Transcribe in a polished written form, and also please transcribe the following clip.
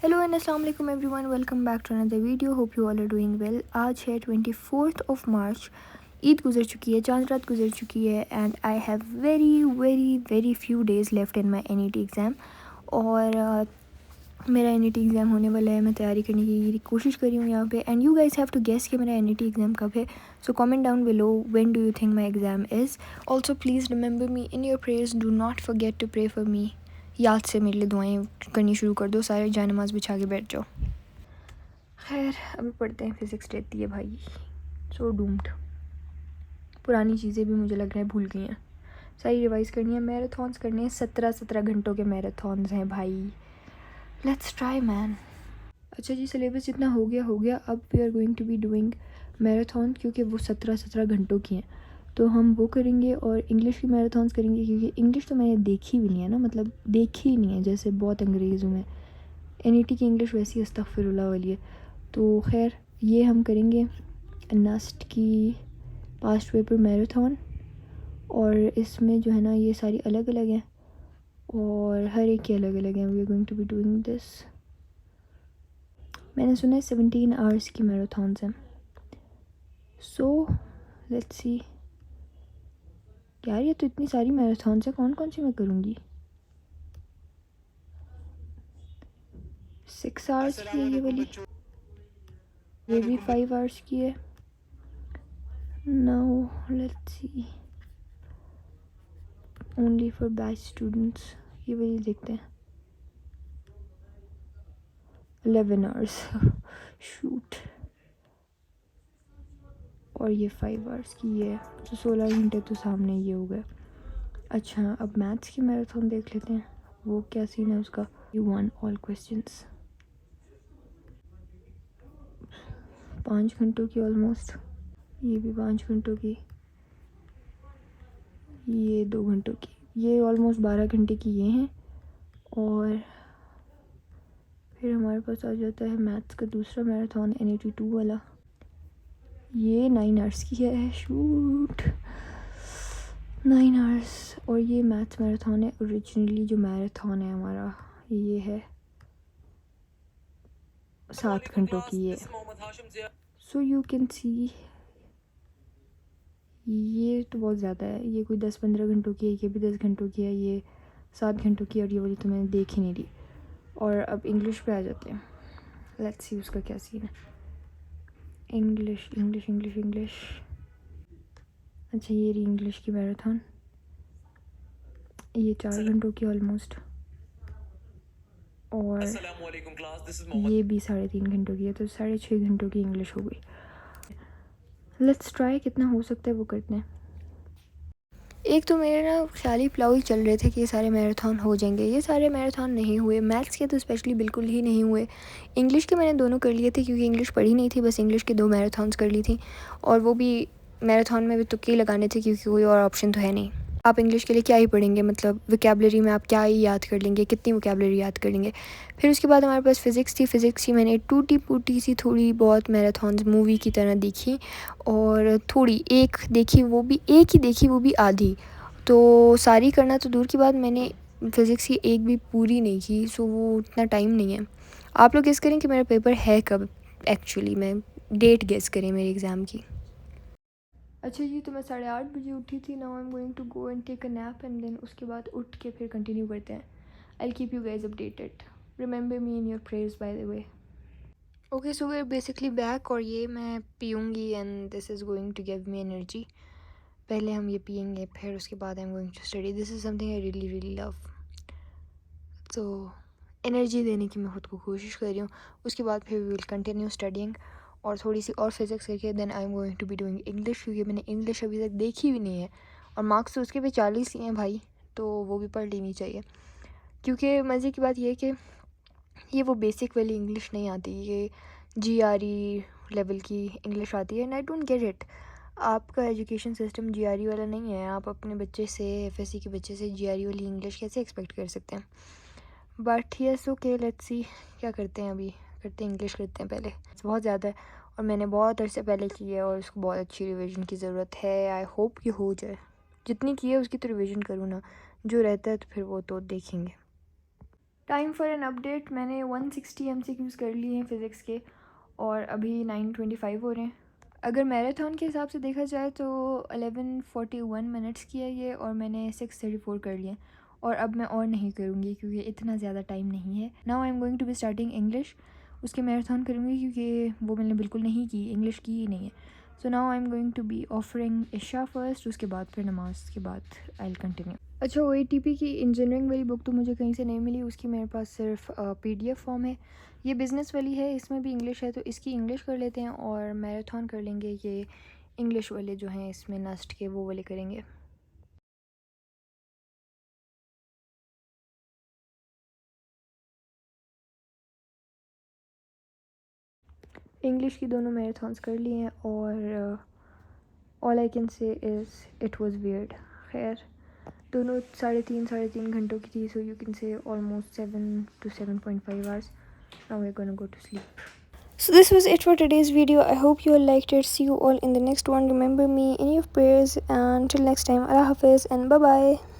Hello and अस्सलाम वालेकुम everyone, welcome back to another video. Hope you all are doing well. आज है 24 मार्च। ईद गुजर चुकी है, चांद रात गुजर चुकी है and I have very very very few days left in my NET exam. और मेरा NET एग्ज़ाम होने वाला है। मैं तैयारी करने की कोशिश कर रही हूँ यहाँ पे and you guys have to guess कि मेरा NET एग्ज़ाम कब है। So comment down below when do you think my exam is. Also please remember me in your prayers, do not forget to pray for me. याद से मेरे लिए दुआएं करनी शुरू कर दो, सारे जान नमाज बिछा के बैठ जाओ। खैर अभी पढ़ते हैं। फिज़िक्स रहती है भाई, सो डूम्ड। पुरानी चीज़ें भी मुझे लग रहा है भूल गई हैं, सारी रिवाइज़ करनी है। मैराथॉन्स करने हैं, 17 घंटों के मैराथॉन्स हैं भाई। Let's try man. अच्छा जी, सिलेबस जितना हो गया। अब we are going to be doing marathon, क्योंकि वो 17 घंटों की हैं तो हम वो करेंगे। और इंग्लिश की मैराथॉन्स करेंगे, क्योंकि इंग्लिश तो मैंने देखी भी नहीं है ना, मतलब देखी ही नहीं है, जैसे बहुत अंग्रेज़ हूँ मैं। NET की इंग्लिश वैसी अस्तगफिरुल्लाह वाली है। तो खैर ये हम करेंगे नस्ट की पास्ट पेपर मैराथन। और इसमें जो है ना, ये सारी अलग अलग हैं और हर एक की अलग अलग हैं। We are going to be doing this. मैंने सुना है 17 आवर्स की मैराथन्स हैं। So let's see. यार ये तो इतनी सारी मैराथन्स हैं, कौन कौन सी मैं करूँगी। 6 आवर्स की है ये वाली, ये भी 5 आवर्स की है। Now let's see, only for batch students, ये वाली देखते हैं। 11 आवर्स शूट। और ये 5 आवर्स की है, तो 16 घंटे तो सामने ये हो गए। अच्छा, अब मैथ्स की मैराथन देख लेते हैं, वो क्या सीन है उसका। यू वन ऑल क्वेश्चंस, 5 घंटों की ऑलमोस्ट। ये भी 5 घंटों की, ये 2 घंटों की, ये ऑलमोस्ट 12 घंटे की ये हैं। और फिर हमारे पास आ जाता है मैथ्स का दूसरा मैराथन, NET 2 वाला। ये 9 आवर्स की है, शूट 9 आवर्स। और ये मैथ्स मैराथन है। ओरिजिनली जो मैराथन है हमारा, ये है 7 घंटों की है। सो यू कैन सी, ये तो बहुत ज़्यादा है। ये कोई 10-15 घंटों की है, ये भी 10 घंटों की है, ये 7 घंटों की, और ये वाली तो मैंने देख ही नहीं रही। और अब इंग्लिश पे आ जाते हैं। लेट्स सी उसका क्या सीन है। English English English English. अच्छा, ये रही इंग्लिश की मैराथन, ये 4 घंटों की ऑलमोस्ट। और ये भी 3.5 घंटों की है, तो 6.5 घंटों की इंग्लिश हो गई। लेट्स ट्राई, कितना हो सकता है वो करते हैं। एक तो मेरे ना ख्याली प्लाउल चल रहे थे कि ये सारे मैराथन हो जाएंगे, ये सारे मैराथन नहीं हुए। मैथ्स के तो स्पेशली बिल्कुल ही नहीं हुए। इंग्लिश के मैंने दोनों कर लिए थे, क्योंकि इंग्लिश पढ़ी नहीं थी, बस इंग्लिश के 2 मैराथन्स कर ली थी। और वो भी मैराथन में भी तुक्के लगाने थे, क्योंकि कोई और ऑप्शन तो है नहीं। आप इंग्लिश के लिए क्या ही पढ़ेंगे, मतलब वोकेबलरी में आप क्या ही याद कर लेंगे, कितनी वोकेबलरी याद कर लेंगे। फिर उसके बाद हमारे पास फ़िज़िक्स थी। फ़िज़िक्स की मैंने टूटी फूटी सी थोड़ी बहुत मैराथन्स मूवी की तरह देखी, और थोड़ी एक देखी, वो भी एक ही देखी, वो भी आधी। तो सारी करना तो दूर की बात, मैंने फ़िज़िक्स की एक भी पूरी नहीं की, सो वो इतना टाइम नहीं है। आप लोग गेस करें कि मेरा पेपर है कब। एक्चुअली मैं डेट गेस करें मेरे एग्ज़ाम की। अच्छा जी, तो मैं 8:30 बजे उठी थी। Now I am going to go and take a nap and then उसके बाद उठ के फिर कंटिन्यू करते हैं। I will keep you guys updated. Remember me in your prayers by the way. Okay, so we are basically back, और ये मैं पीऊँगी and this is going to give me energy. पहले हम ये पियेंगे, फिर उसके बाद I am going to study. This is something I really really love. तो एनर्जी देने की मैं ख़ुद को कोशिश कर रही हूँ। उसके बाद फिर वी विल कंटिन्यू स्टडिंग, और थोड़ी सी और फिज़िक्स करके then I am going to be doing English, क्योंकि मैंने इंग्लिश अभी तक देखी भी नहीं है। और मार्क्स तो उसके भी 40 ही हैं भाई, तो वो भी पढ़ लेनी चाहिए। क्योंकि मज़े की बात यह है कि ये वो बेसिक वाली इंग्लिश नहीं आती, ये GRE लेवल की इंग्लिश आती है and I don't get it. आपका एजुकेशन सिस्टम GRE वाला नहीं है, आप अपने बच्चे से FSC के बच्चे से GRE वाली इंग्लिश कैसे एक्सपेक्ट कर सकते हैं। But yes okay, let's see क्या करते हैं। अभी करते हैं इंग्लिश, करते हैं पहले। बहुत ज़्यादा है और मैंने बहुत अरसे पहले की है, और उसको बहुत अच्छी रिवीजन की ज़रूरत है। आई होप कि हो जाए। जितनी की है उसकी तो रिवीजन करूँ ना, जो रहता है तो फिर वो तो देखेंगे। टाइम फॉर एन अपडेट, मैंने 160 MCQs कर लिए हैं फ़िज़िक्स के और अभी 9:25 हो रहे हैं। अगर मैराथन के हिसाब से देखा जाए तो 11:41 मिनट्स की है ये, और मैंने 6:34 कर लिए और अब मैं और नहीं करूँगी क्योंकि इतना ज़्यादा टाइम नहीं है। Now I am going to be starting English, उसके मैराथन करूँगी क्योंकि वो मैंने बिल्कुल नहीं की, इंग्लिश की ही नहीं है। So now I am going to be offering इशा फर्स्ट, उसके बाद फिर नमाज के बाद आई विल कंटिन्यू। अच्छा, OATP की इंजीनियरिंग वाली बुक तो मुझे कहीं से नहीं मिली, उसकी मेरे पास सिर्फ PDF फॉर्म है। ये बिज़नेस वाली है, इसमें भी इंग्लिश है, तो इसकी इंग्लिश कर लेते हैं और मैराथन कर लेंगे। ये इंग्लिश वाले जो हैं इसमें नस्ट के, वो वाले करेंगे। इंग्लिश की दोनों मैराथन्स कर लिए हैं और all I can say is it was weird. खैर, दोनों 3.5 घंटों की थी, so you can say almost 7 to 7.5 hours. Now we're gonna go to sleep. So this was it for today's video. I hope you all liked it. See you all in the next one. Remember me in your prayers, and till next time, Allah Hafiz and bye bye.